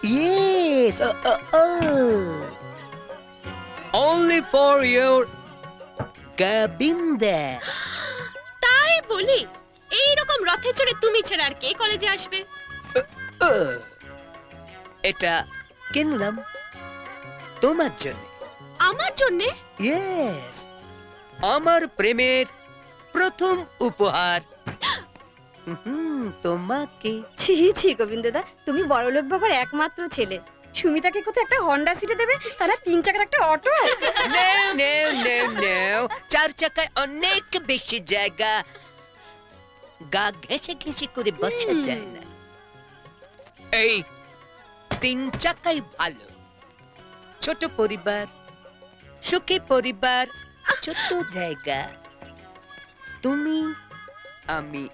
Yes. Only for your Govinda. তাই বলি, এইরকম রথে চড়ে তুমি ছাড়া আর কে কলেজে আসবে? এটা কিনলাম তোমার জন্য। আমার জন্যে? ইয়েস, আমার প্রেমের প্রথম উপহার তোমাকে। ছি ছি গোবিন্দদা, তুমি বড়লোক বাবার একমাত্র ছেলে। সুমিতাকে কোথায় একটা হন্ডা সিটে দেবে, তারা 3 চাকার একটা অটো। নাও নাও নাও নাও, 4 চাকায় অনেক বেশি জায়গা, গা ঘেঁষে ঘেঁষে করে বসা যায় না। এই 3 চাকাই ভালো। ছোট পরিবার, সুখী পরিবার, ছোট জায়গা, তুমি আমি।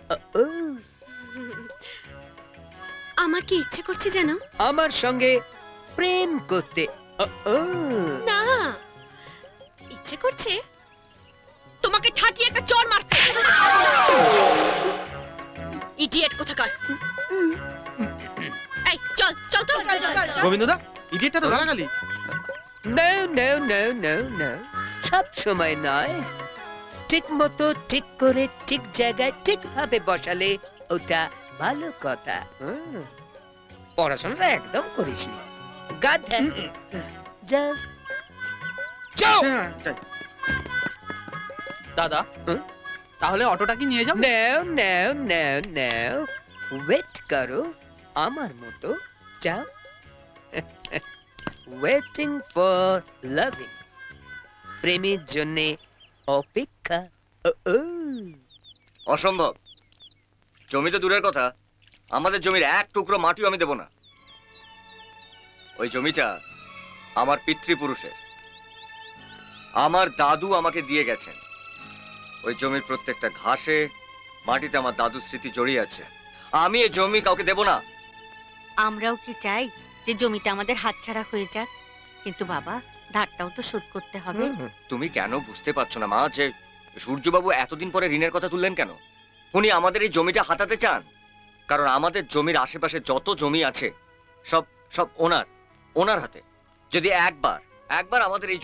আমার কি ইচ্ছে করছে জানো? আমার সঙ্গে প্রেম করতে। না, ইচ্ছে করছে তোমাকে ঠাটিয়ে একটা চড় মারতে। ইডিয়েট কোথাকার। এই চল চল তো। গোবিন্দদা, ইডিয়েটটা তো গালাগালি। No, no, no, no, no. সব সময় নয়, ঠিক মতো ঠিক করে ঠিক জায়গায় ঠিকভাবে বসালে ওটা ভালো কথা। পড়াশোনাটা একদম করিসনি, গাধা। যা যাও। দাদা, তাহলে অটোটা কি নিয়ে যাও? নাও নাও নাও নাও, ওয়েট করো আমার মতো। যাও। ওয়েটিং ফর লাভিং, প্রেমের জন্য অপেক্ষা। অসম্ভব। জমি তো দূরের কথা, আমাদের জমির এক টুকরো মাটিও আমি দেব না। ওই জমিটা আমার পিতৃপুরুষের, আমার দাদু আমাকে দিয়ে গেছেন। ওই জমির প্রত্যেকটা ঘাসে মাটিতে আমার দাদুর স্মৃতি জড়িয়ে আছে। আমি এই জমি কাউকে দেব না। আমরাও কি চাই যে জমিটা আমাদের হাতছাড়া হয়ে যাক, কিন্তু বাবা ধারটাও তো শোধ করতে হবে। তুমি কেন বুঝতে পারছো না মা, যে সূর্যবাবু এতদিন পরে ঋণের কথা তুললেন কেন? উনি আমাদের এই জমিটা হাতাতে চান, কারণ আমাদের জমির আশেপাশে যত জমি আছে সব সব ওনার হাতে। যদি একবার আমাদের এই